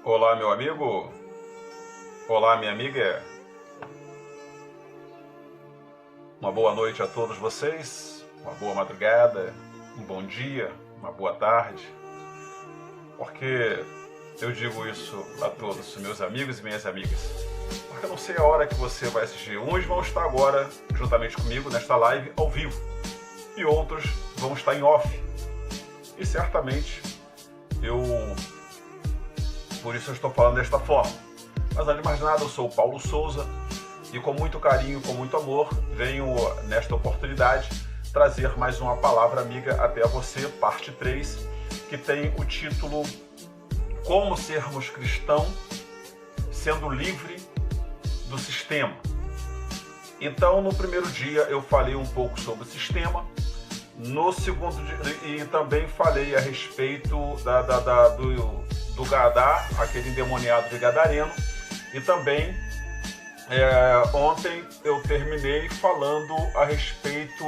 Olá, meu amigo. Olá, minha amiga. Uma boa noite a todos vocês. Uma boa madrugada, um bom dia, uma boa tarde. Porque eu digo isso a todos, meus amigos e minhas amigas. Porque eu não sei a hora que você vai assistir. Uns vão estar agora, juntamente comigo, nesta live, ao vivo. E outros vão estar em off. E certamente por isso eu estou falando desta forma. Mas antes de mais nada, eu sou o Paulo Souza e com muito carinho, com muito amor, venho nesta oportunidade trazer mais uma palavra amiga até a você, parte 3, que tem o título Como Sermos Cristãos Sendo Livre do Sistema. Então, no primeiro dia eu falei um pouco sobre o sistema, no segundo dia, e também falei a respeito do Gadá, aquele endemoniado de Gadareno, e também ontem eu terminei falando a respeito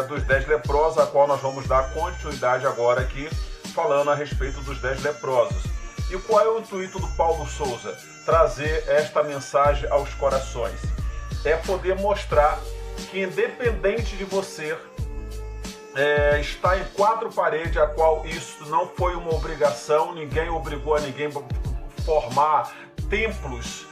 dos 10 leprosos, a qual nós vamos dar continuidade agora aqui, falando a respeito dos 10 leprosos. E qual é o intuito do Paulo Souza? Trazer esta mensagem aos corações. É poder mostrar que independente de você está em 4 paredes, a qual isso não foi uma obrigação, ninguém obrigou a ninguém a formar templos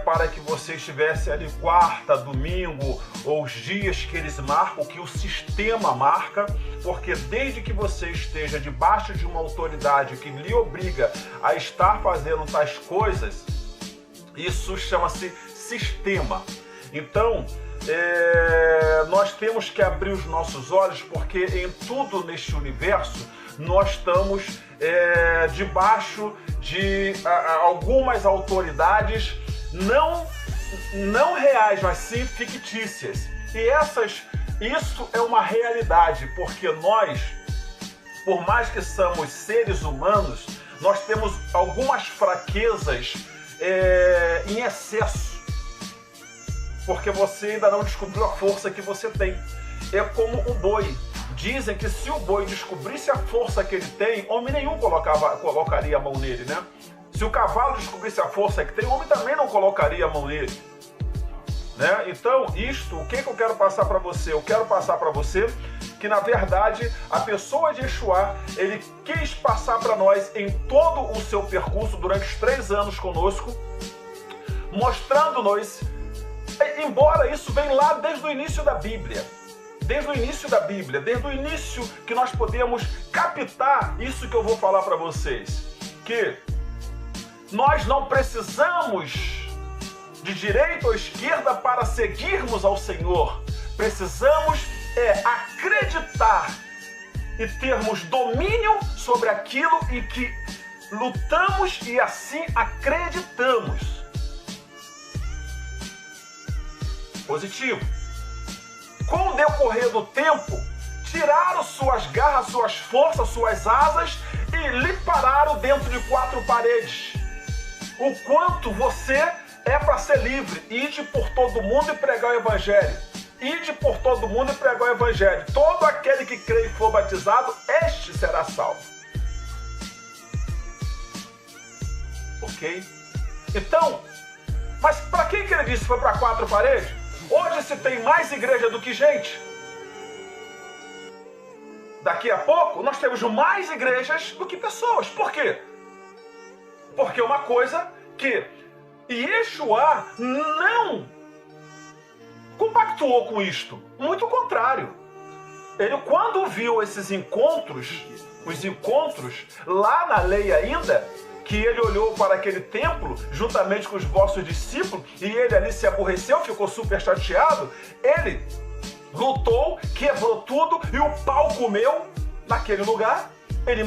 para que você estivesse ali quarta, domingo, ou os dias que eles marcam, que o sistema marca, porque desde que você esteja debaixo de uma autoridade que lhe obriga a estar fazendo tais coisas, isso chama-se sistema. Então, nós temos que abrir os nossos olhos, porque em tudo neste universo nós estamos debaixo de algumas autoridades não reais, mas sim fictícias. E isso é uma realidade, porque nós, por mais que somos seres humanos, nós temos algumas fraquezas em excesso. Porque você ainda não descobriu a força que você tem. É como o boi. Dizem que se o boi descobrisse a força que ele tem, homem nenhum colocaria a mão nele, né? Se o cavalo descobrisse a força que tem, homem também não colocaria a mão nele. Né? Então, o que eu quero passar para você? Eu quero passar para você que, na verdade, a pessoa de Yeshua, ele quis passar para nós em todo o seu percurso, durante os 3 anos conosco, mostrando-nos. Embora isso vem lá desde o início da Bíblia, desde o início que nós podemos captar isso que eu vou falar para vocês, que nós não precisamos de direita ou esquerda para seguirmos ao Senhor, precisamos acreditar e termos domínio sobre aquilo em que lutamos e assim acreditamos. Positivo. Com o decorrer do tempo, tiraram suas garras, suas forças, suas asas e lhe pararam dentro de 4 paredes. O quanto você é para ser livre. Ide por todo mundo e pregar o Evangelho. Ide por todo mundo e pregar o Evangelho. Todo aquele que crê e for batizado, este será salvo. Ok? Então, mas para quem que ele disse que foi para 4 paredes? Hoje se tem mais igreja do que gente. Daqui a pouco nós temos mais igrejas do que pessoas. Por quê? Porque uma coisa que Yeshua não compactuou com isto. Muito contrário. Ele, quando viu esses encontros, os encontros lá na lei ainda, que ele olhou para aquele templo, juntamente com os vossos discípulos, e ele ali se aborreceu, ficou super chateado, ele lutou, quebrou tudo, e o pau comeu naquele lugar, ele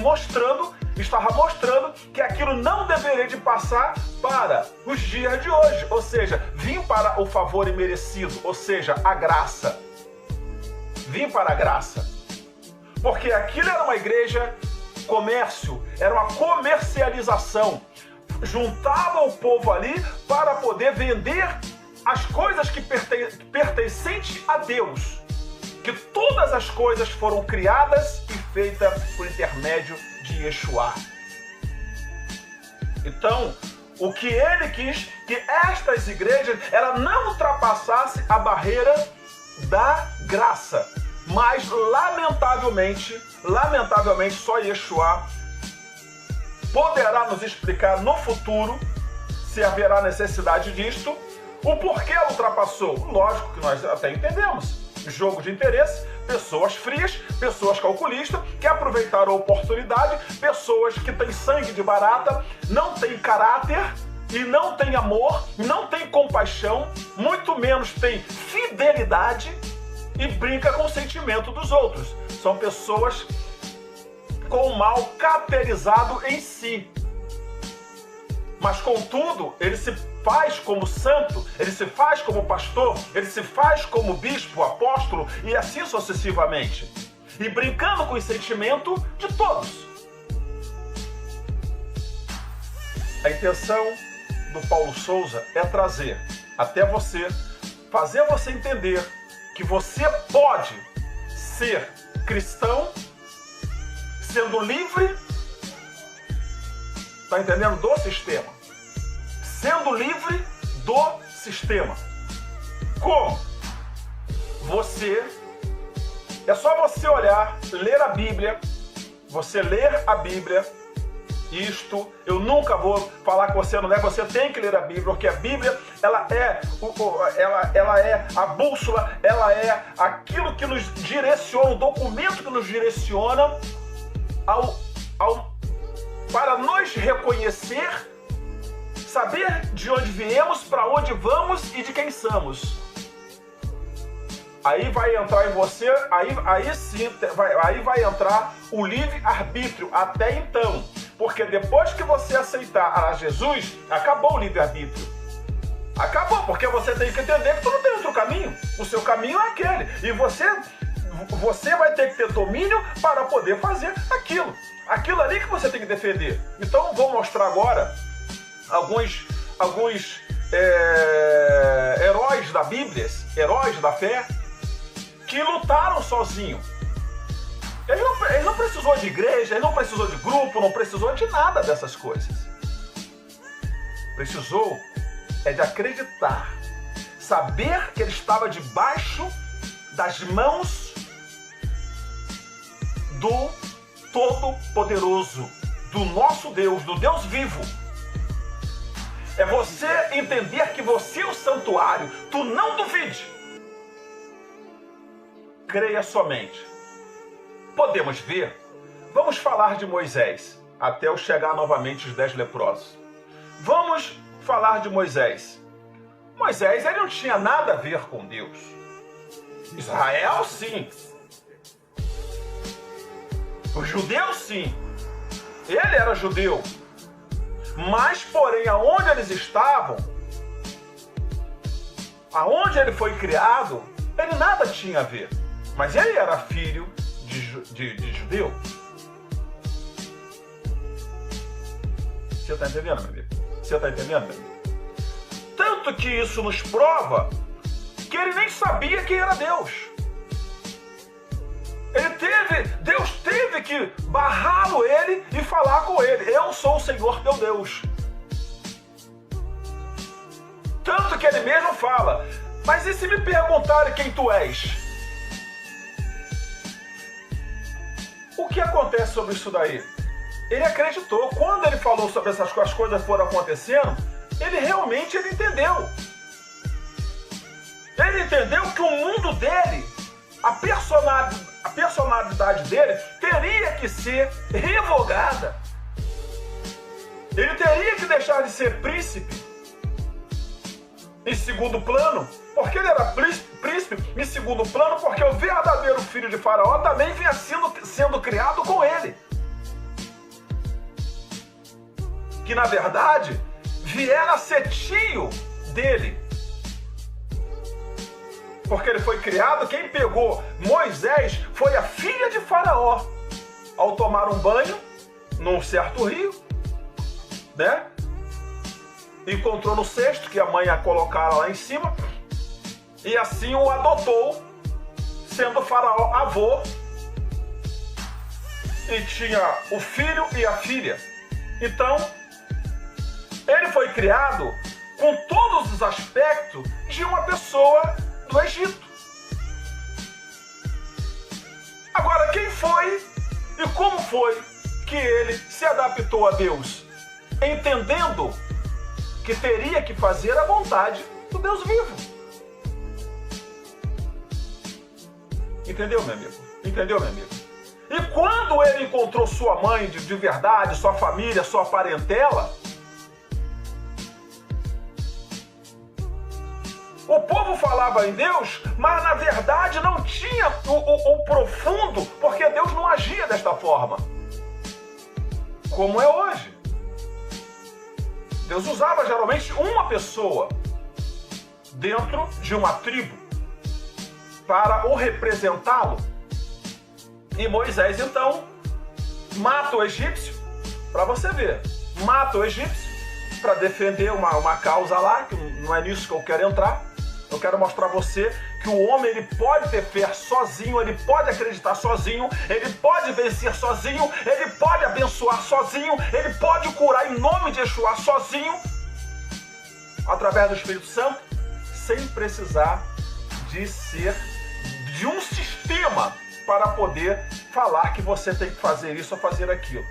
estava mostrando que aquilo não deveria de passar para os dias de hoje, ou seja, vim para o favor imerecido, ou seja, a graça. Vim para a graça. Porque aquilo era uma igreja comércio, era uma comercialização. Juntava o povo ali para poder vender as coisas que pertencentes a Deus. Que todas as coisas foram criadas e feitas por intermédio de Yeshua. Então, o que ele quis, que estas igrejas, ela não ultrapassasse a barreira da graça. Mas, lamentavelmente, só Yeshua poderá nos explicar no futuro, se haverá necessidade disto, o porquê ela ultrapassou. Lógico que nós até entendemos. Jogo de interesse, pessoas frias, pessoas calculistas, que aproveitaram a oportunidade, pessoas que têm sangue de barata, não têm caráter e não têm amor, não têm compaixão, muito menos têm fidelidade e brinca com o sentimento dos outros. São pessoas com o mal caracterizado em si. Mas, contudo, ele se faz como santo, ele se faz como pastor, ele se faz como bispo, apóstolo e assim sucessivamente. E brincando com o sentimento de todos. A intenção do Paulo Souza é trazer até você, fazer você entender que você pode ser cristão sendo livre, tá entendendo? Do sistema. Sendo livre do sistema. Como? É só você olhar, ler a Bíblia, você ler a Bíblia. Isto, eu nunca vou falar com você, não é? Você tem que ler a Bíblia, porque a Bíblia, ela é a bússola, ela é aquilo que nos direciona, o documento que nos direciona para nos reconhecer, saber de onde viemos, para onde vamos e de quem somos. Aí vai entrar em você, aí sim, aí vai entrar o livre-arbítrio, até então. Porque depois que você aceitar a Jesus, acabou o livre-arbítrio. Acabou, porque você tem que entender que tu não tem outro caminho. O seu caminho é aquele. E você vai ter que ter domínio para poder fazer aquilo. Aquilo ali que você tem que defender. Então, vou mostrar agora alguns heróis da Bíblia, heróis da fé, que lutaram sozinhos. Ele não precisou de igreja, ele não precisou de grupo, não precisou de nada dessas coisas. Precisou de acreditar, saber que ele estava debaixo das mãos do Todo-Poderoso, do nosso Deus, do Deus vivo. É você entender que você é o santuário, tu não duvide. Creia somente. Podemos ver, vamos falar de Moisés, até eu chegar novamente os 10 leprosos. Vamos falar de Moisés. Moisés, ele não tinha nada a ver com Deus. Israel, sim. Os judeus, sim. Ele era judeu. Mas, porém, aonde eles estavam, aonde ele foi criado, ele nada tinha a ver. Mas ele era filho de judeu. Você está entendendo, meu amigo? Você está entendendo, meu amigo? Tanto que isso nos prova que ele nem sabia quem era Deus. Deus teve que barrá-lo ele e falar com ele. Eu sou o Senhor teu Deus. Tanto que ele mesmo fala, mas e se me perguntarem quem tu és? O que acontece sobre isso daí? Ele acreditou. Quando ele falou sobre essas coisas, as coisas foram acontecendo, ele realmente entendeu. Ele entendeu que o mundo dele, a personalidade dele, teria que ser revogada. Ele teria que deixar de ser príncipe em segundo plano, porque ele era príncipe em segundo plano, porque o verdadeiro filho de Faraó também vinha sendo criado com ele. Que na verdade viera a ser tio dele. Porque ele foi criado, quem pegou Moisés foi a filha de Faraó. Ao tomar um banho num certo rio, né? Encontrou no cesto que a mãe ia colocar lá em cima e assim o adotou, sendo Faraó avô, e tinha o filho e a filha. Então, Ele foi criado com todos os aspectos de uma pessoa do Egito. Agora, quem foi e como foi que ele se adaptou a Deus? Entendendo que teria que fazer a vontade do Deus vivo. Entendeu, meu amigo? Entendeu, meu amigo? E quando ele encontrou sua mãe de verdade, sua família, sua parentela, o povo falava em Deus, mas na verdade não tinha o profundo, porque Deus não agia desta forma, como é hoje. Deus usava geralmente uma pessoa dentro de uma tribo para o representá-lo. E Moisés, então, mata o egípcio, para você ver, mata o egípcio para defender uma causa lá, que não é nisso que eu quero entrar. Eu quero mostrar a você que o homem ele pode ter fé sozinho, ele pode acreditar sozinho, ele pode vencer sozinho, ele pode abençoar sozinho, ele pode curar em nome de Yeshua sozinho, através do Espírito Santo, sem precisar de um sistema para poder falar que você tem que fazer isso ou fazer aquilo.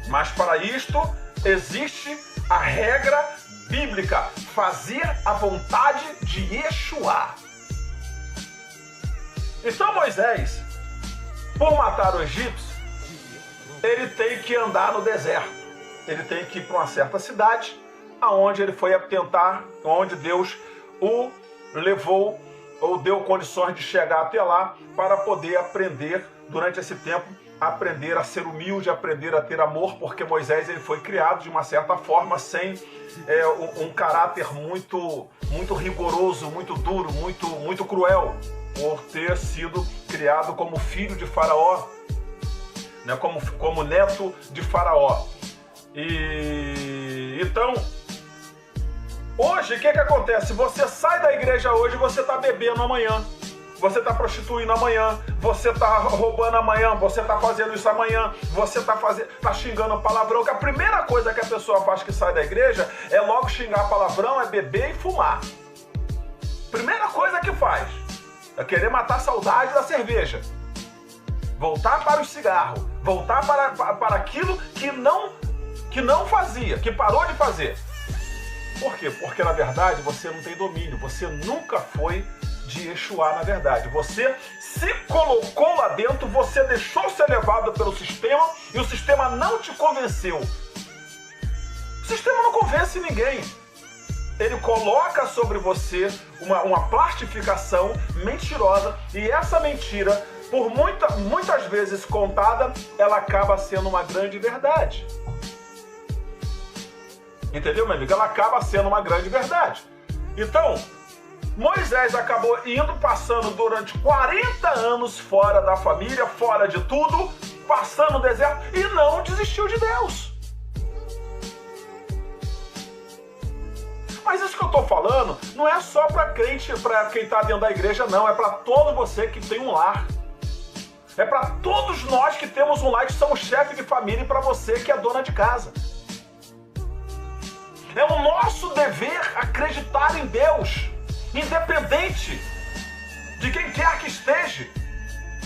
Mas para isto existe a regra bíblica, fazer a vontade de Yeshua. Então Moisés, por matar o egípcio, ele tem que andar no deserto. Ele tem que ir para uma certa cidade, aonde ele foi tentar, onde Deus o levou ou deu condições de chegar até lá para poder aprender, durante esse tempo, aprender a ser humilde, aprender a ter amor, porque Moisés ele foi criado de uma certa forma sem um caráter muito rigoroso, muito duro, muito cruel, por ter sido criado como filho de Faraó, né, como neto de Faraó. E então, hoje, o que acontece? Você sai da igreja hoje e você está bebendo amanhã. Você está prostituindo amanhã, você está roubando amanhã, você está fazendo isso amanhã, você está xingando palavrão, que a primeira coisa que a pessoa faz que sai da igreja é logo xingar palavrão, é beber e fumar. Primeira coisa que faz é querer matar a saudade da cerveja. Voltar para o cigarro, voltar para aquilo que não fazia, que parou de fazer. Por quê? Porque na verdade você não tem domínio, você nunca foi de Yeshua, na verdade. Você se colocou lá dentro, você deixou ser levado pelo sistema e o sistema não te convenceu. O sistema não convence ninguém. Ele coloca sobre você uma plastificação mentirosa e essa mentira, por muitas vezes contada, ela acaba sendo uma grande verdade. Entendeu, meu amigo? Ela acaba sendo uma grande verdade. Então, Moisés acabou passando durante 40 anos fora da família, fora de tudo, passando no deserto e não desistiu de Deus. Mas isso que eu estou falando não é só para crente, para quem está dentro da igreja, não. É para todo você que tem um lar. É para todos nós que temos um lar, que somos chefe de família, e para você que é dona de casa. É o nosso dever acreditar em Deus, independente de quem quer que esteja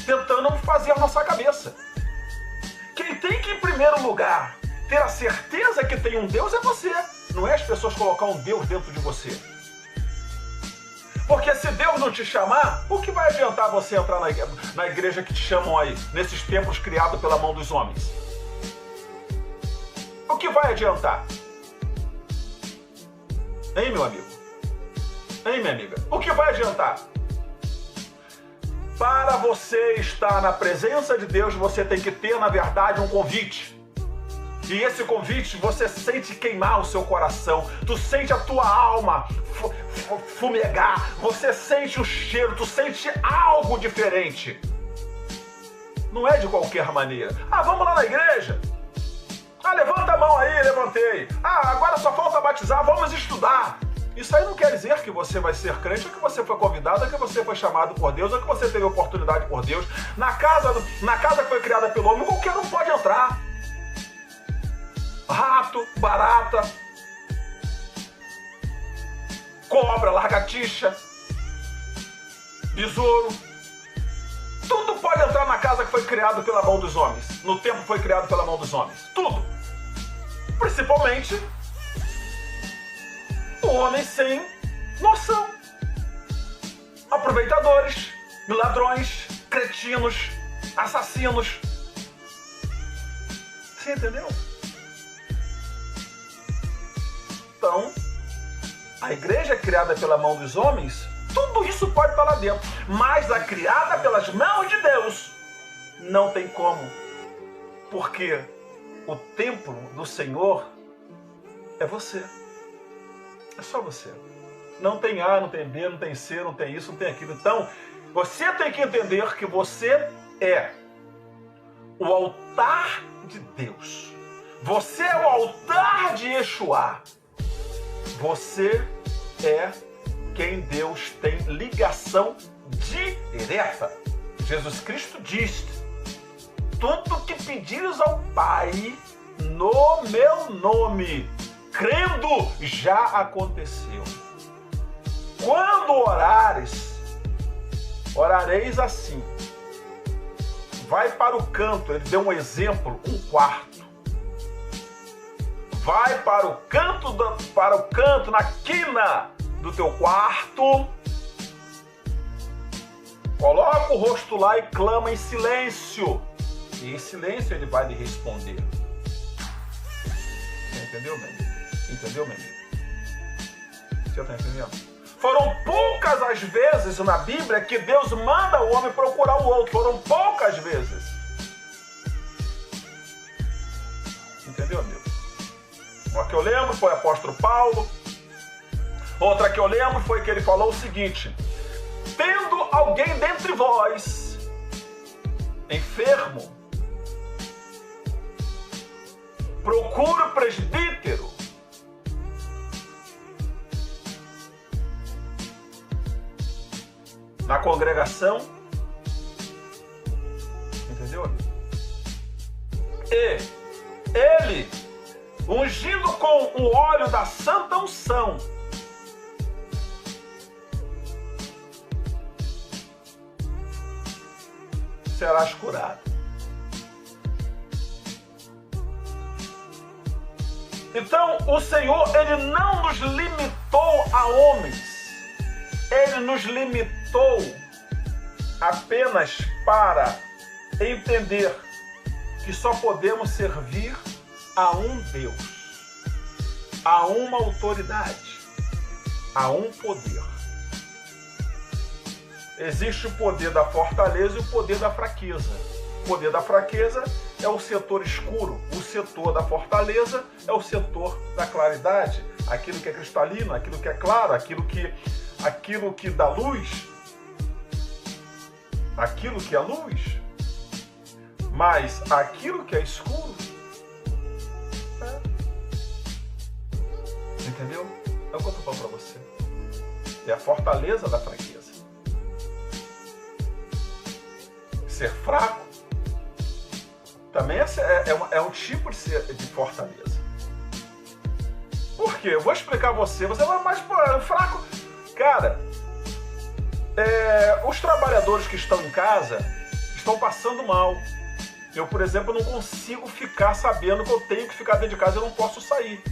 tentando fazer a nossa cabeça. Quem tem que, em primeiro lugar, ter a certeza que tem um Deus é você. Não é as pessoas colocar um Deus dentro de você. Porque se Deus não te chamar, o que vai adiantar você entrar na igreja que te chamam aí, nesses templos criados pela mão dos homens? O que vai adiantar? Hein, meu amigo? Hein, minha amiga? O que vai adiantar? Para você estar na presença de Deus, você tem que ter, na verdade, um convite. E esse convite, você sente queimar o seu coração, tu sente a tua alma fumegar, você sente o cheiro, tu sente algo diferente. Não é de qualquer maneira. Ah, vamos lá na igreja? Ah, levanta a mão aí, levantei. Ah, agora só falta batizar, vamos estudar. Isso aí não quer dizer que você vai ser crente, ou que você foi convidado, ou que você foi chamado por Deus, ou que você teve oportunidade por Deus. Na casa que foi criada pelo homem, qualquer um pode entrar. rato, barata, cobra, lagartixa, besouro. Tudo pode entrar na casa que foi criado pela mão dos homens. No tempo foi criado pela mão dos homens. Tudo. Principalmente o homem sem noção. Aproveitadores, ladrões, cretinos, assassinos. Você entendeu? Então, a igreja criada pela mão dos homens, tudo isso pode estar lá dentro. Mas a criada pelas mãos de Deus, não tem como. Porque o templo do Senhor é você. É só você. Não tem A, não tem B, não tem C, não tem isso, não tem aquilo. Então, você tem que entender que você é o altar de Deus. Você é o altar de Yeshua. Você é quem Deus tem ligação direta. Jesus Cristo diz: tudo que pedires ao Pai no meu nome, crendo, já aconteceu. Quando orares, orareis assim. Vai para o canto, ele deu um exemplo, um quarto. Vai para o canto, na quina do teu quarto. Coloca o rosto lá e clama em silêncio. E em silêncio ele vai lhe responder. Você entendeu, meu amigo? Entendeu, meu amigo? Você está entendendo? Foram poucas as vezes na Bíblia que Deus manda o homem procurar o outro. Foram poucas vezes. Entendeu, amigo? Uma que eu lembro foi o apóstolo Paulo. Outra que eu lembro foi que ele falou o seguinte: tendo alguém dentre vós enfermo, procure o presbítero na congregação, entendeu? E ele, ungindo com o óleo da santa unção, serás curado. Então, o Senhor, ele não nos limitou a homens. Ele nos limitou apenas para entender que só podemos servir a um Deus, a uma autoridade, a um poder. Existe o poder da fortaleza e o poder da fraqueza. O poder da fraqueza é o setor escuro, o setor da fortaleza é o setor da claridade, aquilo que é cristalino, aquilo que é claro, aquilo que dá luz, aquilo que é luz. Mas aquilo que é escuro, entendeu? É o que eu estou falando para você. É a fortaleza da fraqueza. Ser fraco também é um tipo de fortaleza. Por quê? Eu vou explicar a você. Você vai, mas pô, fraco. Cara, os trabalhadores que estão em casa estão passando mal. Eu, por exemplo, não consigo ficar sabendo que eu tenho que ficar dentro de casa e eu não posso sair.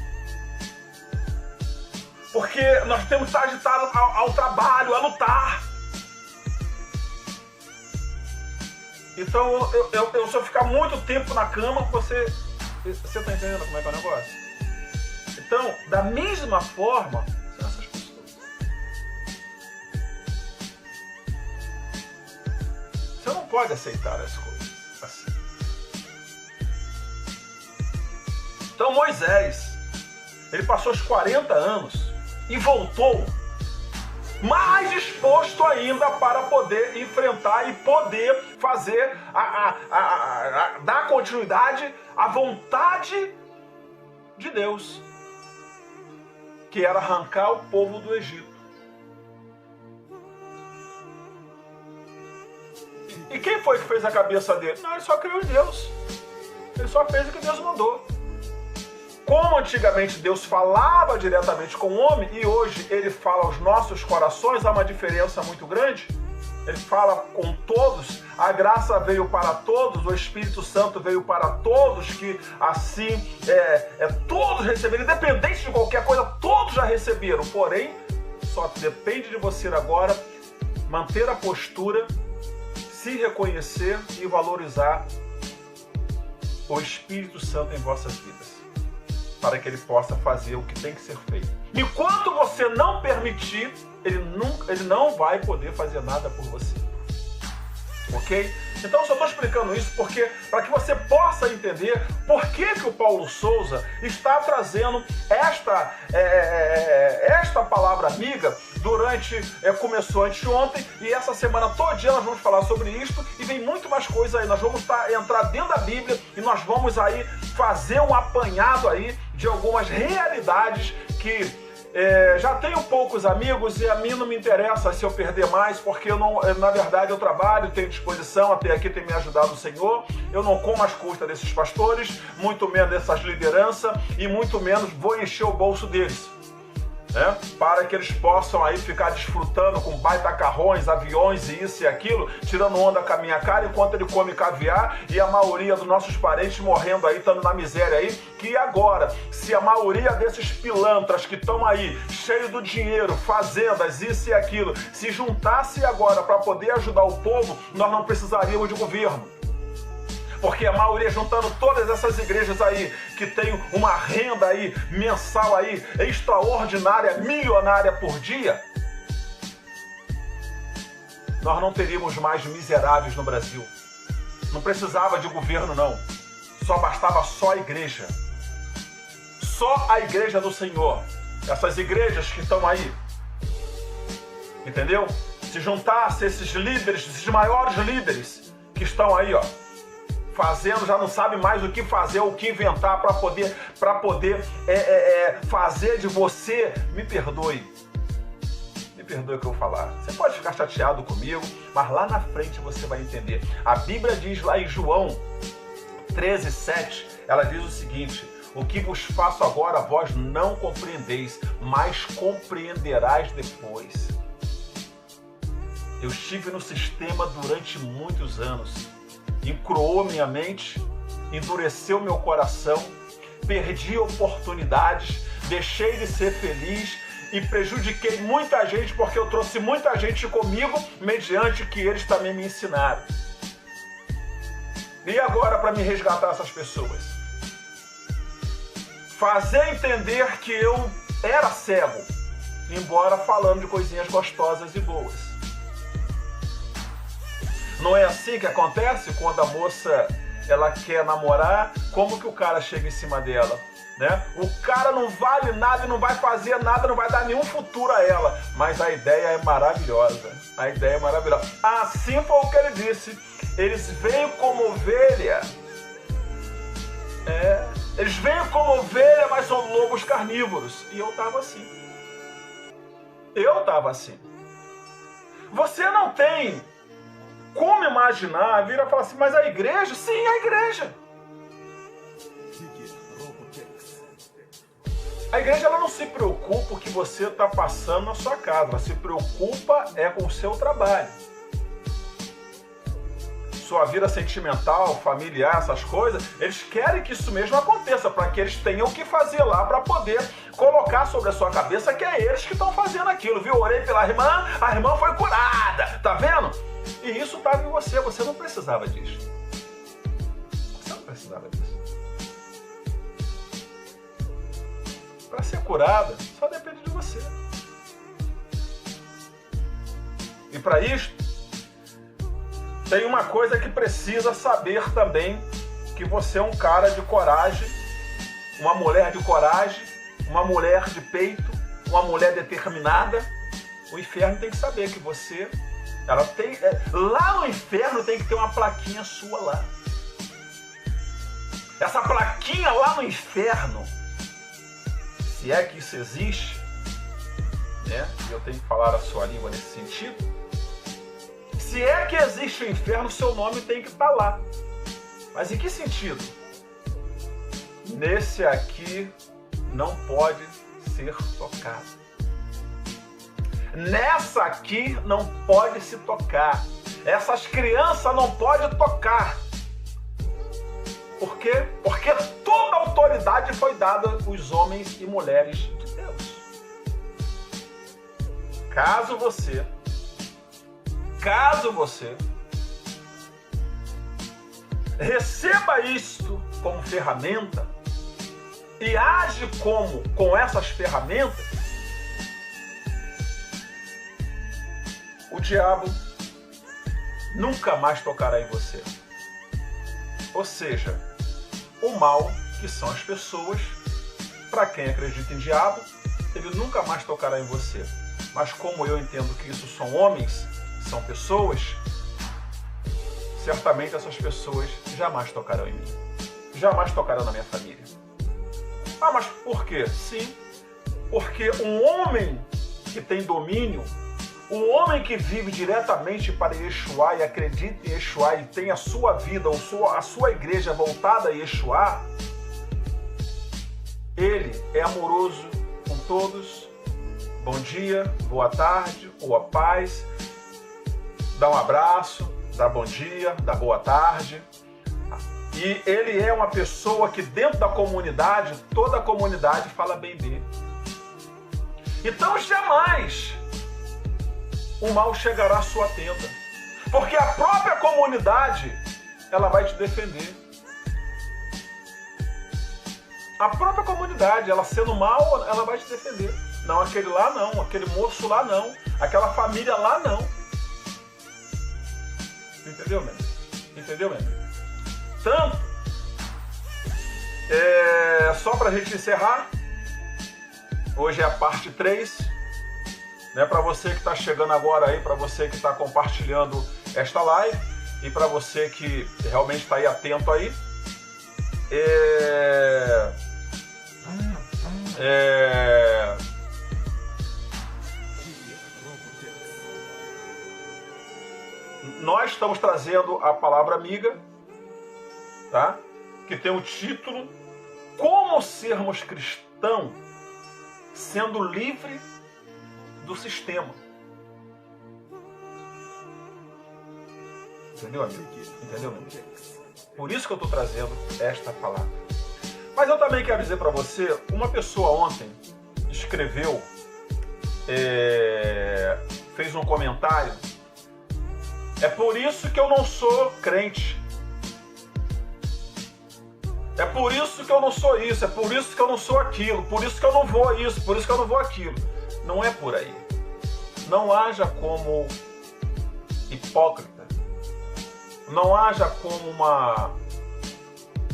Porque nós temos que estar agitados ao trabalho, a lutar. Então, se eu ficar muito tempo na cama, você está entendendo como é que é o negócio? Então, da mesma forma, são essas pessoas. Você não pode aceitar as coisas assim. Então, Moisés, ele passou os 40 anos e voltou mais disposto ainda para poder enfrentar e poder fazer, dar continuidade à vontade de Deus, que era arrancar o povo do Egito. E quem foi que fez a cabeça dele? Não, ele só creu em Deus. Ele só fez o que Deus mandou. como antigamente Deus falava diretamente com o homem e hoje ele fala aos nossos corações, há uma diferença muito grande. Ele fala com todos, a graça veio para todos, o Espírito Santo veio para todos, que assim todos receberam, independente de qualquer coisa, todos já receberam. Porém, só depende de você agora manter a postura, se reconhecer e valorizar o Espírito Santo em vossas vidas, para que ele possa fazer o que tem que ser feito. Enquanto você não permitir, ele não vai poder fazer nada por você. Ok? Então eu só estou explicando isso porque para que você possa entender por que o Paulo Souza está trazendo esta palavra amiga começou anteontem e essa semana todinha nós vamos falar sobre isto e vem muito mais coisa aí. Nós vamos entrar dentro da Bíblia e nós vamos aí fazer um apanhado aí de algumas realidades que já tenho poucos amigos e a mim não me interessa se eu perder mais, porque na verdade eu trabalho, tenho disposição, até aqui tem me ajudado o Senhor. Eu não como as custas desses pastores, muito menos dessas lideranças e muito menos vou encher o bolso deles, né? Para que eles possam aí ficar desfrutando com baita carrões, aviões e isso e aquilo, tirando onda com a minha cara enquanto ele come caviar e a maioria dos nossos parentes morrendo aí, estando na miséria aí. Que agora, se a maioria desses pilantras que estão aí, cheios do dinheiro, fazendas, isso e aquilo, se juntasse agora para poder ajudar o povo, nós não precisaríamos de governo. Porque a maioria, juntando todas essas igrejas aí, que tem uma renda aí, mensal aí, extraordinária, milionária por dia, nós não teríamos mais miseráveis no Brasil. Não precisava de governo, não. Só bastava só a igreja. Só a igreja do Senhor. Essas igrejas que estão aí. Entendeu? Se juntasse esses líderes, esses maiores líderes que estão aí, ó, fazendo, já não sabe mais o que fazer, o que inventar para poder fazer de você. Me perdoe o que eu vou falar. Você pode ficar chateado comigo, mas lá na frente você vai entender. A Bíblia diz lá em João 13:7, ela diz o seguinte: o que vos faço agora vós não compreendeis, mas compreenderás depois. Eu estive no sistema durante muitos anos. Encruou minha mente, endureceu meu coração, perdi oportunidades, deixei de ser feliz e prejudiquei muita gente porque eu trouxe muita gente comigo mediante que eles também me ensinaram. E agora para me resgatar essas pessoas? Fazer entender que eu era cego, embora falando de coisinhas gostosas e boas. Não é assim que acontece quando a moça ela quer namorar? Como que o cara chega em cima dela, né? O cara não vale nada e não vai fazer nada, não vai dar nenhum futuro a ela, mas a ideia é maravilhosa. A ideia é maravilhosa. Assim foi o que ele disse. Eles veem como ovelha. Eles veem como ovelha, mas são lobos carnívoros. E eu estava assim. Você não tem como imaginar, vira e fala assim, mas a igreja? Sim, a igreja. A igreja ela não se preocupa com o que você está passando na sua casa, ela se preocupa com o seu trabalho. Sua vida sentimental, familiar, essas coisas, eles querem que isso mesmo aconteça, para que eles tenham o que fazer lá, para poder colocar sobre a sua cabeça que é eles que estão fazendo aquilo, viu? Orei pela irmã, a irmã foi curada, tá vendo? E isso estava em você não precisava disso. Você não precisava disso. Para ser curada, só depende de você. E para isso, tem uma coisa que precisa saber também, que você é um cara de coragem, uma mulher de coragem, uma mulher de peito, uma mulher determinada. O inferno tem que saber que você... Ela tem, lá no inferno tem que ter uma plaquinha sua lá. Essa plaquinha lá no inferno, se é que isso existe, né? Eu tenho que falar a sua língua nesse sentido. Se é que existe o inferno, seu nome tem que estar lá. Mas em que sentido? nesse aqui não pode ser tocado. Nessa aqui não pode se tocar. Essas crianças não podem tocar. Por quê? Porque toda a autoridade foi dada aos homens e mulheres de Deus. Caso você receba isto como ferramenta e age com essas ferramentas, o diabo nunca mais tocará em você. Ou seja, o mal, que são as pessoas, para quem acredita em diabo, ele nunca mais tocará em você. Mas como eu entendo que isso são homens, são pessoas, certamente essas pessoas jamais tocarão em mim. Jamais tocarão na minha família. Ah, mas por quê? Sim, porque um homem que tem domínio, um homem que vive diretamente para Yeshua e acredita em Yeshua e tem a sua vida, a sua igreja voltada a Yeshua, ele é amoroso com todos. Bom dia, boa tarde, boa paz, dá um abraço, dá bom dia, dá boa tarde. E ele é uma pessoa que dentro da comunidade, toda a comunidade fala bem dele. Então jamais o mal chegará à sua tenda, porque a própria comunidade, ela vai te defender. A própria comunidade, ela sendo mal, ela vai te defender. Não, aquele lá não, aquele moço lá não, aquela família lá não. Entendeu, meu amigo? Entendeu, meu amigo? Tanto, só para a gente encerrar, hoje é a parte 3, né, para você que está chegando agora aí, para você que está compartilhando esta live e para você que realmente está aí atento aí, nós estamos trazendo a palavra amiga, tá? Que tem o título Como Sermos Cristãos Sendo Livre do Sistema. Entendeu, amigo? Entendeu, amigo? Por isso que eu estou trazendo esta palavra. Mas eu também quero dizer para você, uma pessoa ontem escreveu, fez um comentário, é por isso que eu não sou crente. É por isso que eu não sou isso, é por isso que eu não sou aquilo, por isso que eu não vou isso, por isso que eu não vou aquilo. Não é por aí. Não haja como hipócrita. Não haja como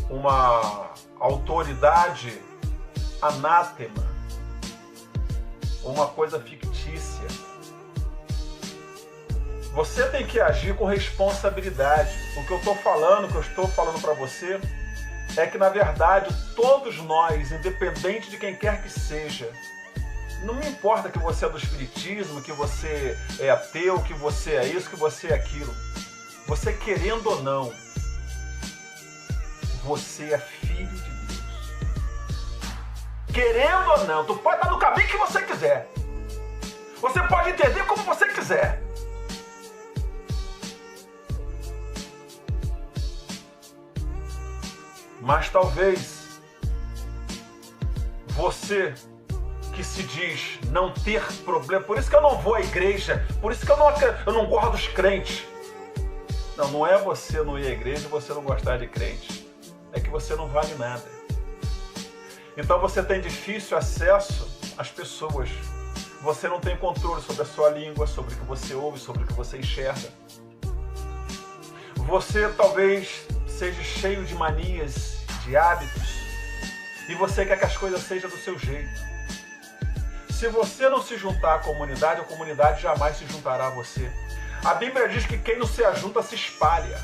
uma autoridade anátema, uma coisa fictícia. Você tem que agir com responsabilidade. O que eu estou falando para você, é que, na verdade, todos nós, independente de quem quer que seja, não me importa que você é do espiritismo, que você é ateu, que você é isso, que você é aquilo. Você querendo ou não, você é filho de Deus. Querendo ou não, tu pode estar no caminho que você quiser. Você pode entender como você quiser. Mas talvez você que se diz não ter problema, por isso que eu não vou à igreja, por isso que eu não gosto dos crentes. Não, não é você não ir à igreja e você não gostar de crente. É que você não vale nada. Então você tem difícil acesso às pessoas. Você não tem controle sobre a sua língua, sobre o que você ouve, sobre o que você enxerga. Você talvez seja cheio de manias, de hábitos, e você quer que as coisas sejam do seu jeito. Se você não se juntar à comunidade, a comunidade jamais se juntará a você. A Bíblia diz que quem não se ajunta se espalha.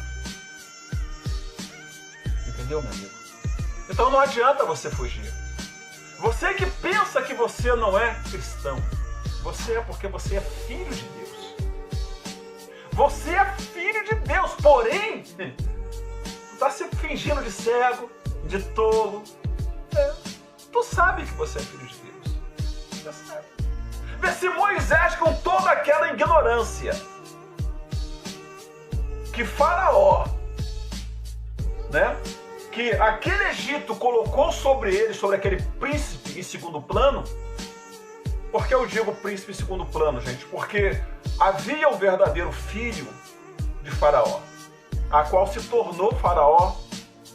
Entendeu, meu amigo? Então não adianta você fugir. Você que pensa que você não é cristão, você é porque você é filho de Deus. Você é filho de Deus, porém, tu está se fingindo de cego, de tolo, Tu sabe que você é filho de Deus. Você sabe. Vê se Moisés, com toda aquela ignorância que Faraó, né, que aquele Egito colocou sobre ele, sobre aquele príncipe em segundo plano. Por que eu digo príncipe em segundo plano, gente? Porque havia o verdadeiro filho de Faraó, a qual se tornou Faraó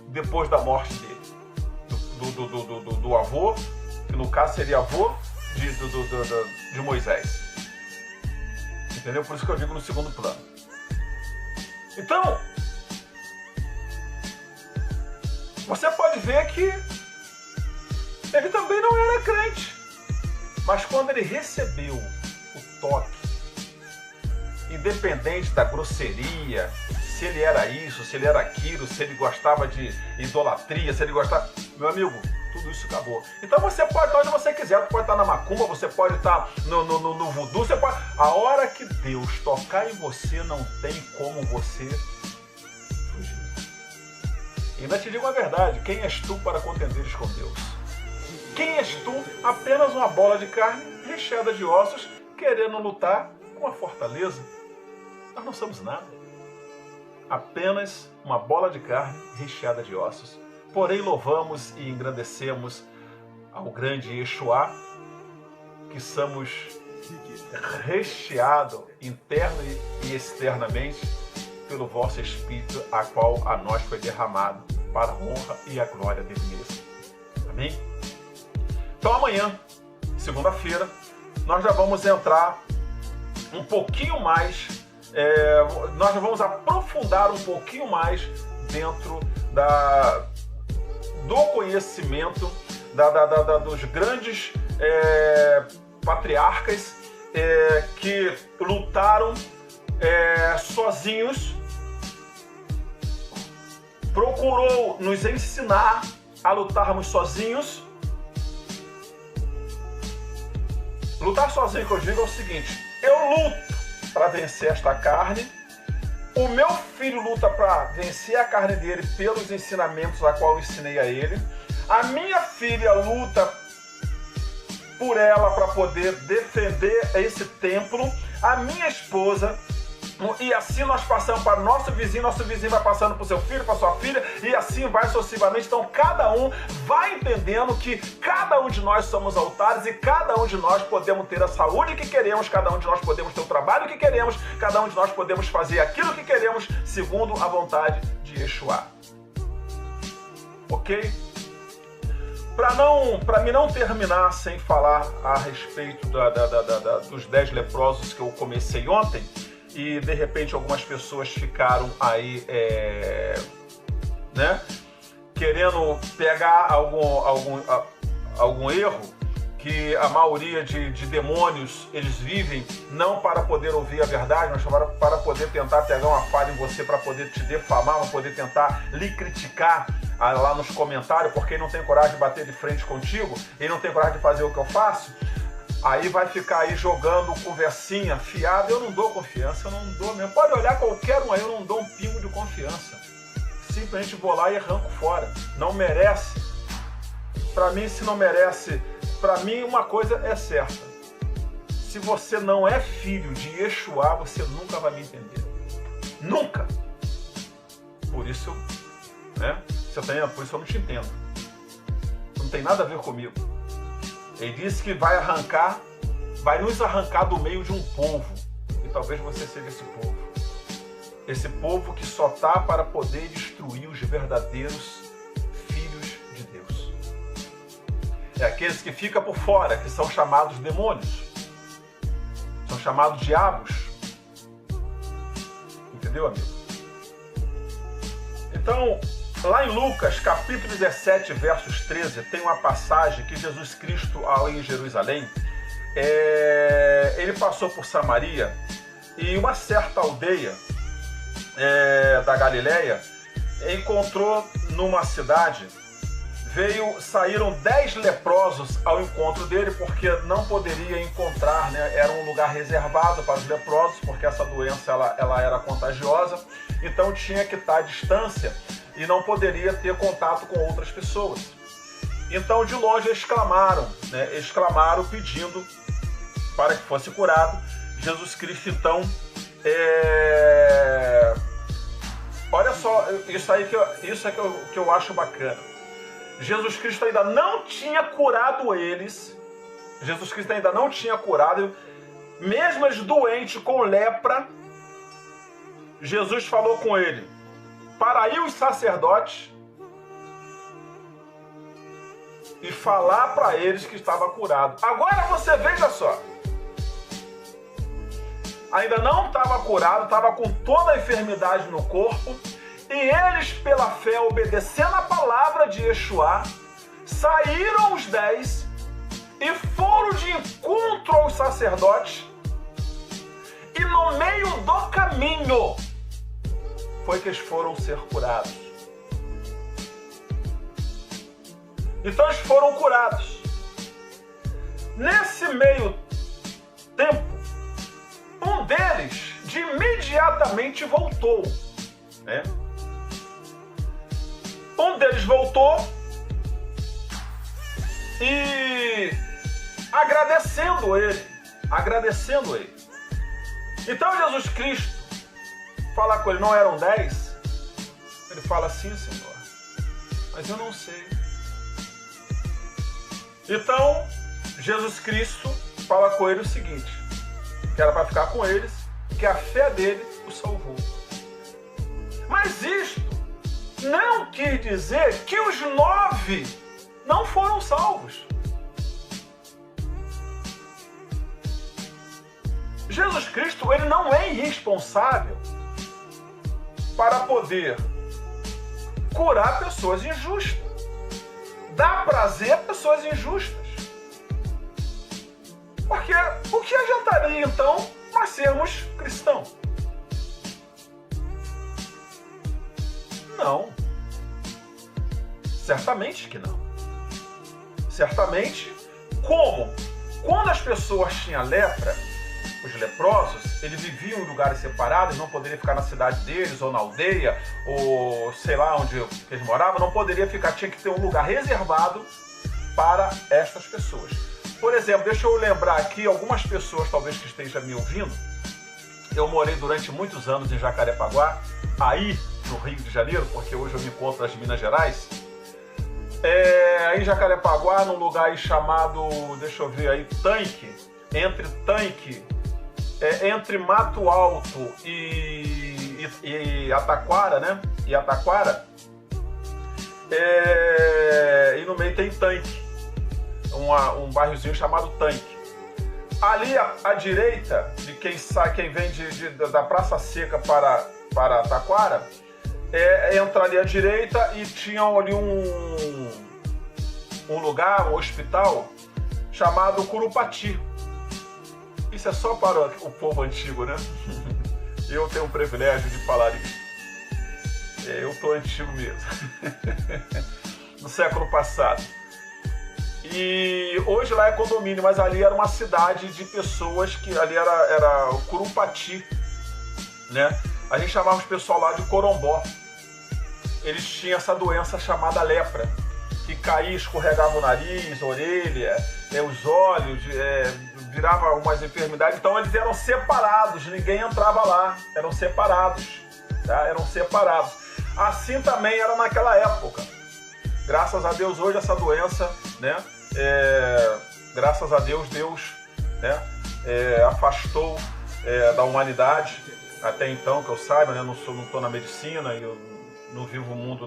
depois da morte dele. Do avô, que no caso seria avô de Moisés. Entendeu? Por isso que eu digo no segundo plano. Então, você pode ver que ele também não era crente. Mas quando ele recebeu o toque, independente da grosseria, se ele era isso, se ele era aquilo, se ele gostava de idolatria, se ele gostava... Meu amigo, tudo isso acabou. Então você pode estar onde você quiser, você pode estar na macumba, você pode estar no voodoo, você pode... A hora que Deus tocar em você, não tem como você fugir. E ainda te digo a verdade, quem és tu para contenderes com Deus? Quem és tu? Apenas uma bola de carne recheada de ossos, querendo lutar com a fortaleza. Nós não somos nada. Apenas uma bola de carne recheada de ossos. Porém, louvamos e engrandecemos ao grande Yeshua, que somos recheados interno e externamente pelo vosso Espírito, a qual a nós foi derramado para a honra e a glória dele mesmo. Amém? Então amanhã, segunda-feira, nós já vamos entrar um pouquinho mais, nós já vamos aprofundar um pouquinho mais dentro do conhecimento dos grandes patriarcas que lutaram sozinhos, procurou nos ensinar a lutarmos sozinhos. Lutar sozinho, que eu digo, é o seguinte: eu luto para vencer esta carne, o meu filho luta para vencer a carne dele pelos ensinamentos a qual eu ensinei a ele, a minha filha luta por ela para poder defender esse templo, a minha esposa, e assim nós passamos para nosso vizinho vai passando para o seu filho, para sua filha, e assim vai sucessivamente. Então cada um vai entendendo que cada um de nós somos altares e cada um de nós podemos ter a saúde que queremos, cada um de nós podemos ter o trabalho que queremos, cada um de nós podemos fazer aquilo que queremos segundo a vontade de Yeshua. Ok? Para mim não terminar sem falar a respeito dos 10 leprosos que eu comecei ontem, e de repente algumas pessoas ficaram aí, né, querendo pegar algum erro, que a maioria de demônios, eles vivem não para poder ouvir a verdade, mas para poder tentar pegar uma falha em você, para poder te defamar, para poder tentar lhe criticar lá nos comentários, porque ele não tem coragem de bater de frente contigo, ele não tem coragem de fazer o que eu faço. Aí vai ficar aí jogando conversinha fiada. Eu não dou confiança, eu não dou mesmo. Pode olhar qualquer um aí, eu não dou um pingo de confiança. Simplesmente vou lá e arranco fora. Não merece. Para mim, se não merece, para mim uma coisa é certa: se você não é filho de Yeshua, você nunca vai me entender. Nunca. Por isso, né? Por isso eu não te entendo. Não tem nada a ver comigo. Ele disse que vai nos arrancar do meio de um povo. E talvez você seja esse povo. Esse povo que só está para poder destruir os verdadeiros filhos de Deus. É aqueles que ficam por fora, que são chamados demônios. São chamados diabos. Entendeu, amigo? Então, lá em Lucas, capítulo 17, versos 13, tem uma passagem que Jesus Cristo, ali em Jerusalém, ele passou por Samaria, e uma certa aldeia da Galileia encontrou numa cidade, saíram 10 leprosos ao encontro dele, porque não poderia encontrar, né? Era um lugar reservado para os leprosos, porque essa doença ela era contagiosa, então tinha que estar à distância e não poderia ter contato com outras pessoas. Então, de longe, exclamaram, né? Exclamaram pedindo para que fosse curado. Jesus Cristo, então, olha só, isso é que eu acho bacana. Jesus Cristo ainda não tinha curado eles. Jesus Cristo ainda não tinha curado. Mesmo eles doentes com lepra, Jesus falou com ele para ir os sacerdotes e falar para eles que estava curado. Agora você veja só. Ainda não estava curado, estava com toda a enfermidade no corpo, e eles, pela fé, obedecendo a palavra de Yeshua, saíram os 10 e foram de encontro aos sacerdotes, e no meio do caminho foi que eles foram ser curados. Então eles foram curados. Nesse meio tempo, um deles de imediatamente voltou, né? Um deles voltou e agradecendo ele. Então Jesus Cristo fala com ele, não eram 10? Ele fala, sim, Senhor, mas eu não sei. Então Jesus Cristo fala com ele o seguinte, que era para ficar com eles, que a fé dele o salvou. Mas isto não quer dizer que os 9 não foram salvos. Jesus Cristo, ele não é irresponsável para poder curar pessoas injustas, dar prazer a pessoas injustas. Porque o que adiantaria, então, nós sermos cristãos? Não. Certamente que não. Certamente, como? Quando as pessoas tinham lepra, os leprosos, eles viviam em lugares separados, não poderiam ficar na cidade deles, ou na aldeia, ou sei lá onde eles moravam, não poderia ficar, tinha que ter um lugar reservado para estas pessoas. Por exemplo, deixa eu lembrar aqui algumas pessoas talvez que estejam me ouvindo. Eu morei durante muitos anos em Jacarepaguá, aí no Rio de Janeiro, porque hoje eu me encontro nas Minas Gerais. Em Jacarepaguá, num lugar aí chamado, deixa eu ver aí, Tanque, entre Mato Alto e Ataquara, né? E Ataquara, e no meio tem Tanque. Um bairrozinho chamado Tanque. Ali à direita, de quem vem da Praça Seca para Taquara, entra ali à direita e tinha ali um lugar, um hospital, chamado Curupati. Isso é só para o povo antigo, né? Eu tenho o privilégio de falar isso. Eu estou antigo mesmo. No século passado. E hoje lá é condomínio, mas ali era uma cidade de pessoas que ali era o Curupati, né? A gente chamava os pessoal lá de Corombó. Eles tinham essa doença chamada lepra, que caía, escorregava o nariz, a orelha, os olhos, virava umas enfermidades. Então eles eram separados, ninguém entrava lá, eram separados, tá? Eram separados. Assim também era naquela época. Graças a Deus hoje essa doença, né? Graças a Deus, né? Afastou da humanidade. Até então, que eu saiba, né? Não estou na medicina e eu não vivo o mundo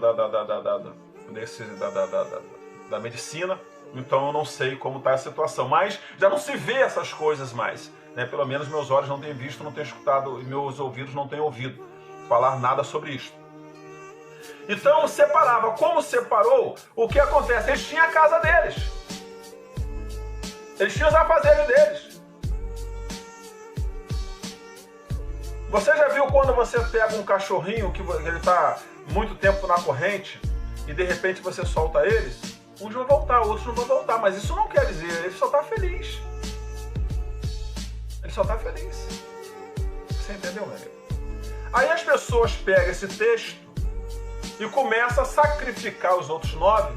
da medicina, então eu não sei como está a situação. Mas já não se vê essas coisas mais, né? Pelo menos meus olhos não têm visto, não têm escutado e meus ouvidos não têm ouvido falar nada sobre isto. Então separava. Como separou, o que acontece? Eles tinham a casa deles. Eles tinham os afazeres deles. Você já viu quando você pega um cachorrinho que ele está muito tempo na corrente e de repente você solta eles? Uns vão voltar, outros não vão voltar, mas isso não quer dizer, ele só está feliz. Ele só está feliz. Você entendeu, meu amigo? Aí as pessoas pegam esse texto e começam a sacrificar os outros 9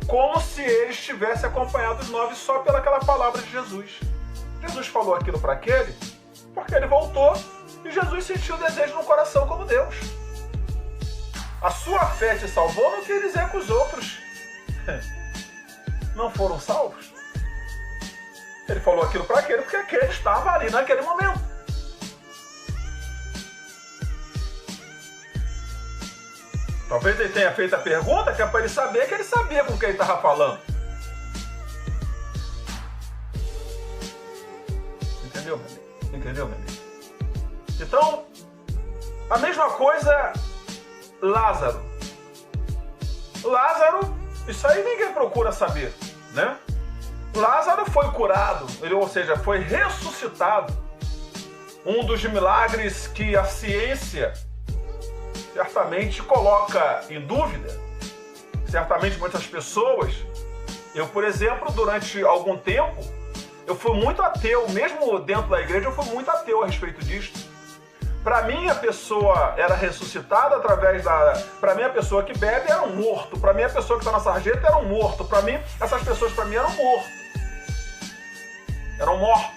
como se ele estivesse acompanhado dos 9 só pelaquela palavra de Jesus. Jesus falou aquilo para aquele, porque ele voltou e Jesus sentiu o desejo no coração como Deus. A sua fé te salvou, não quer dizer que os outros não foram salvos. Ele falou aquilo para aquele porque aquele estava ali naquele momento. Talvez ele tenha feito a pergunta que é para ele saber que ele sabia com quem ele estava falando. Entendeu, meu amigo? Entendeu, meu amigo? Então, a mesma coisa, Lázaro. Lázaro, isso aí ninguém procura saber, né? Lázaro foi curado, ou seja, foi ressuscitado. Um dos milagres que a ciência certamente coloca em dúvida. Certamente muitas pessoas. Eu, por exemplo, durante algum tempo, eu fui muito ateu, mesmo dentro da igreja, eu fui muito ateu a respeito disto. Para mim, a pessoa era ressuscitada através da... Para mim, a pessoa que bebe era um morto. Para mim, a pessoa que está na sarjeta era um morto. Para mim, essas pessoas para mim eram mortos. Eram mortos.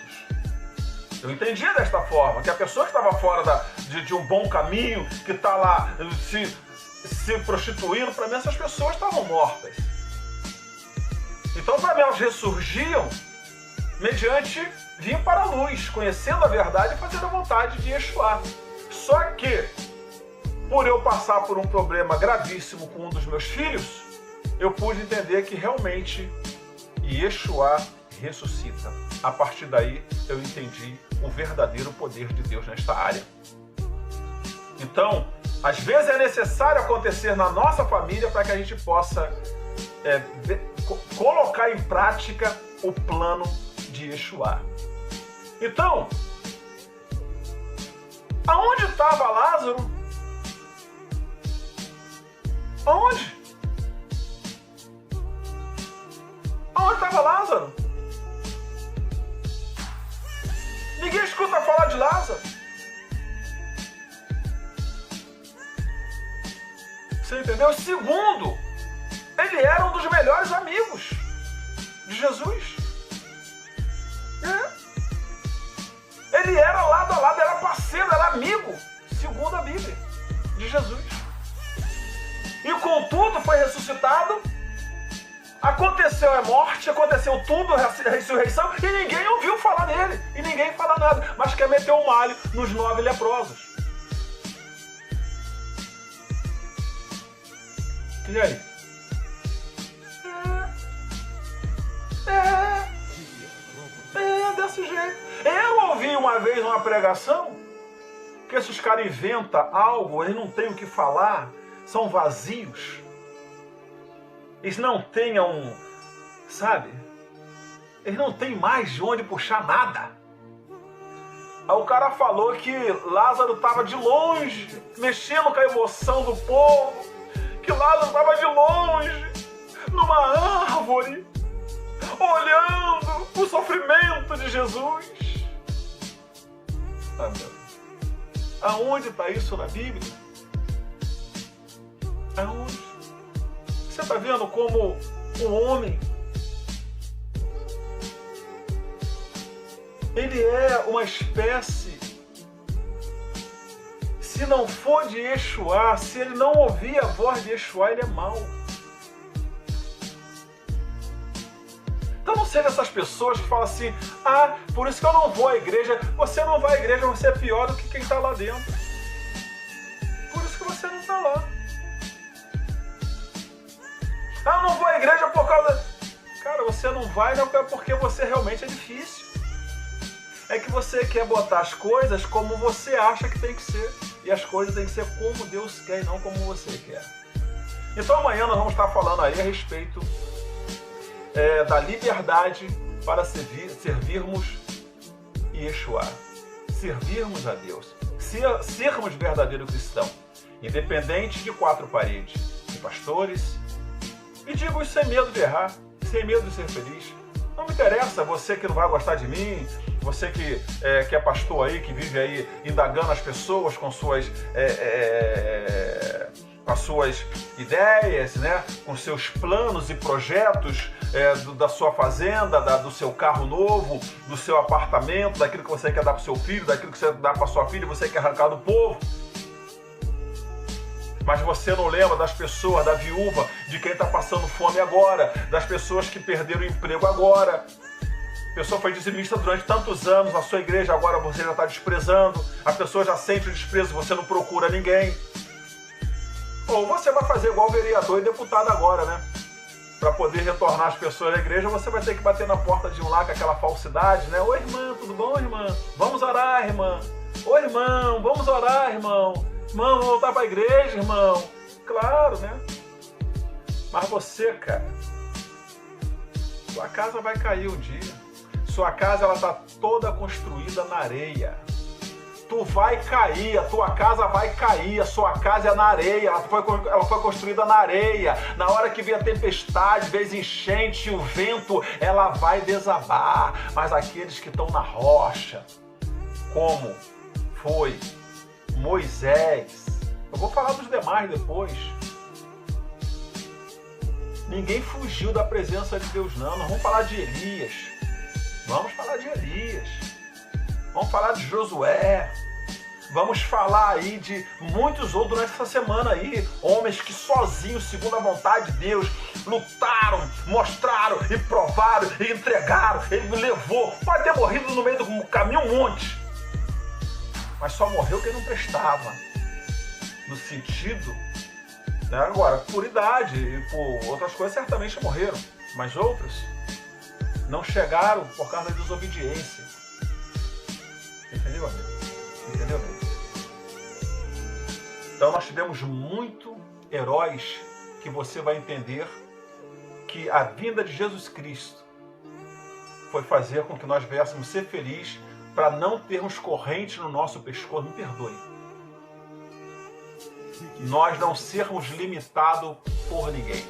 Eu entendia desta forma, que a pessoa que estava fora de um bom caminho, que está lá se prostituindo, para mim essas pessoas estavam mortas. Então, para mim, elas ressurgiam mediante vir para a luz, conhecendo a verdade e fazendo a vontade de Yeshua. Só que, por eu passar por um problema gravíssimo com um dos meus filhos, eu pude entender que realmente Yeshua ressuscita. A partir daí, eu entendi o verdadeiro poder de Deus nesta área. Então, às vezes é necessário acontecer na nossa família para que a gente possa colocar em prática o plano de Yeshua. Então, aonde estava Lázaro? Aonde? Aonde estava Lázaro? Ninguém escuta falar de Lázaro. Você entendeu? Segundo, ele era um dos melhores amigos de Jesus. Ele era lado a lado, era parceiro, era amigo, segundo a Bíblia, de Jesus. E contudo foi ressuscitado. Aconteceu a morte, aconteceu tudo, a ressurreição, e ninguém ouviu falar nele, e ninguém fala nada, mas quer meter o malho nos 9 leprosos. E aí? Desse jeito. Eu ouvi uma vez uma pregação que esses caras inventam algo, eles não têm o que falar, são vazios. Eles não tenham, sabe? Eles não têm mais de onde puxar nada. Aí o cara falou que Lázaro estava de longe, mexendo com a emoção do povo, que Lázaro estava de longe, numa árvore, olhando o sofrimento de Jesus. Ah, meu. Aonde está isso na Bíblia? Aonde? Você está vendo como o homem, ele é uma espécie, se não for de Yeshua, se ele não ouvir a voz de Yeshua, ele é mau. Então não seja essas pessoas que falam assim, por isso que eu não vou à igreja. Você não vai à igreja, você é pior do que quem está lá dentro. Por isso que você não está lá. Eu não vou à igreja por causa... Cara, você não vai não é porque você realmente é difícil. É que você quer botar as coisas como você acha que tem que ser. E as coisas têm que ser como Deus quer e não como você quer. Então amanhã nós vamos estar falando aí a respeito da liberdade para servirmos Yeshua. Servirmos a Deus. Sermos verdadeiro cristão. Independente de 4 paredes. De pastores. E digo isso sem medo de errar, sem medo de ser feliz. Não me interessa você que não vai gostar de mim, você que é pastor aí, que vive aí indagando as pessoas com com as suas ideias, né? Com seus planos e projetos da sua fazenda, do seu carro novo, do seu apartamento, daquilo que você quer dar para o seu filho, daquilo que você quer dar para sua filha, você quer arrancar do povo. Mas você não lembra das pessoas, da viúva, de quem está passando fome agora, das pessoas que perderam o emprego agora. A pessoa foi dizimista durante tantos anos na sua igreja, agora você já está desprezando. A pessoa já sente o desprezo, você não procura ninguém. Ou você vai fazer igual o vereador e deputado agora, né? Para poder retornar as pessoas à igreja, você vai ter que bater na porta de um lá com aquela falsidade, né? Oi, irmã, tudo bom, irmã? Vamos orar, irmã. Oi, irmão, vamos orar, irmão. Irmão, vamos voltar para a igreja, irmão. Claro, né? Mas você, cara, sua casa vai cair um dia. Sua casa, ela tá toda construída na areia. Tu vai cair, a tua casa vai cair, a sua casa é na areia, ela foi construída na areia. Na hora que vier a tempestade, vez enchente, o vento, ela vai desabar. Mas aqueles que estão na rocha, como foi Moisés, eu vou falar dos demais depois. Ninguém fugiu da presença de Deus, não. Nós vamos falar de Elias. Vamos falar de Elias. Vamos falar de Josué. Vamos falar aí de muitos outros durante essa semana aí. Homens que sozinhos, segundo a vontade de Deus, lutaram, mostraram e provaram e entregaram. Ele levou. Pode ter morrido no meio do caminho um monte. Mas só morreu quem não prestava. No sentido, né? Agora, por idade e por outras coisas certamente morreram. Mas outros não chegaram por causa da desobediência. Entendeu, amigo? Entendeu, amigo? Então nós tivemos muito heróis que você vai entender que a vinda de Jesus Cristo foi fazer com que nós viéssemos ser felizes para não termos corrente no nosso pescoço. Me perdoe. Nós não sermos limitados por ninguém.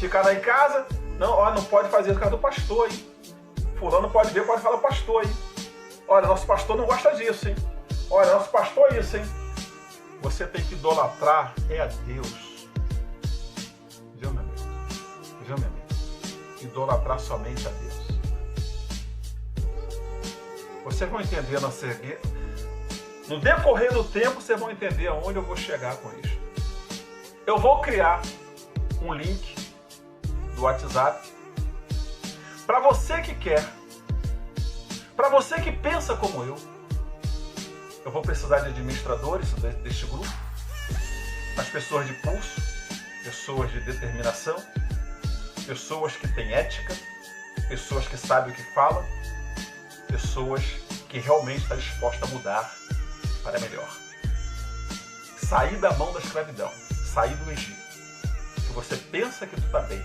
Ficar lá em casa, não pode fazer por causa do pastor, hein? Fulano pode ver, pode falar pastor, hein? Olha, nosso pastor não gosta disso, hein? Olha, nosso pastor é isso, hein? Você tem que idolatrar a Deus. Viu, meu amigo? Viu, meu amigo? Idolatrar somente a Deus. Vocês vão entender no decorrer do tempo, vocês vão entender aonde eu vou chegar com isso. Eu vou criar um link do WhatsApp para você que quer, para você que pensa como eu. Eu vou precisar de administradores deste grupo, as pessoas de pulso, pessoas de determinação, pessoas que têm ética, pessoas que sabem o que falam, pessoas que realmente estão dispostas a mudar para melhor. Sair da mão da escravidão, sair do Egito. Que você pensa que tu está bem.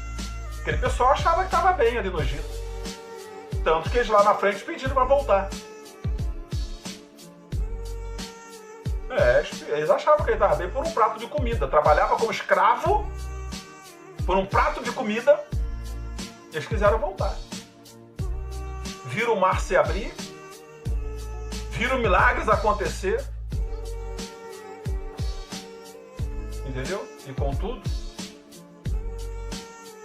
Aquele pessoal achava que estava bem ali no Egito. Tanto que eles lá na frente pediram para voltar. Eles achavam que ele estava bem por um prato de comida. Trabalhava como escravo por um prato de comida. Eles quiseram voltar. Viram o mar se abrir. Viram milagres acontecer. Entendeu? E contudo,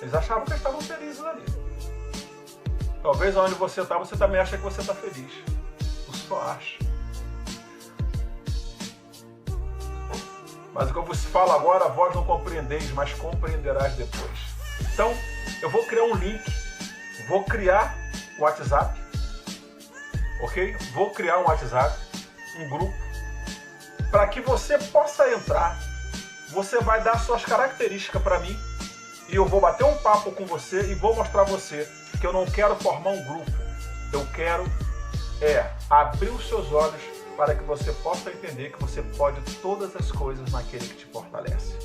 eles achavam que eles estavam felizes ali. Talvez onde você está, você também acha que você está feliz. Você só acha. Mas o que eu vos falo agora, vós não compreendeis, mas compreenderás depois. Então, eu vou criar um link, vou criar o WhatsApp, ok? Vou criar um WhatsApp, um grupo, para que você possa entrar. Você vai dar suas características para mim e eu vou bater um papo com você e vou mostrar a você que eu não quero formar um grupo. Eu quero abrir os seus olhos para que você possa entender que você pode todas as coisas naquele que te fortalece.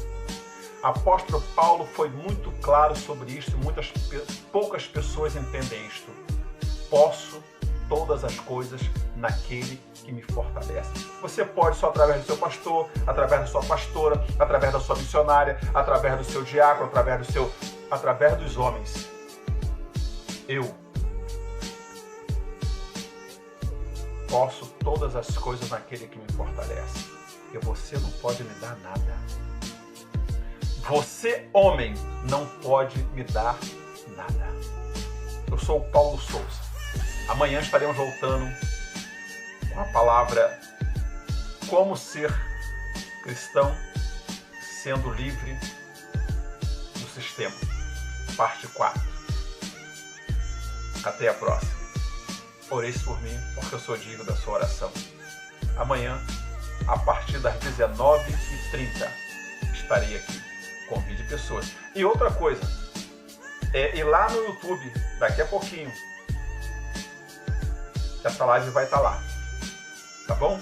Apóstolo Paulo foi muito claro sobre isto e poucas pessoas entendem isto. Posso todas as coisas naquele que me fortalece. Você pode só através do seu pastor, através da sua pastora, através da sua missionária, através do seu diácono, através dos homens. Eu posso todas as coisas naquele que me fortalece. E você não pode me dar nada. Você, homem, não pode me dar nada. Eu sou o Paulo Souza. Amanhã estaremos voltando com a palavra Como Ser Cristão Sendo Livre do Sistema, parte 4. Até a próxima. Ore por mim, porque eu sou digno da sua oração. Amanhã, a partir das 19h30, estarei aqui. Convide pessoas. E outra coisa, ir lá no YouTube, daqui a pouquinho, essa live vai estar lá. Tá bom?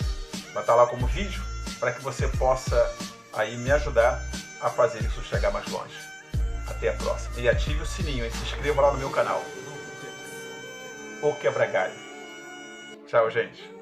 Vai estar lá como vídeo, para que você possa aí me ajudar a fazer isso chegar mais longe. Até a próxima. E ative o sininho e se inscreva lá no meu canal. O Quebra Galho. Tchau, gente.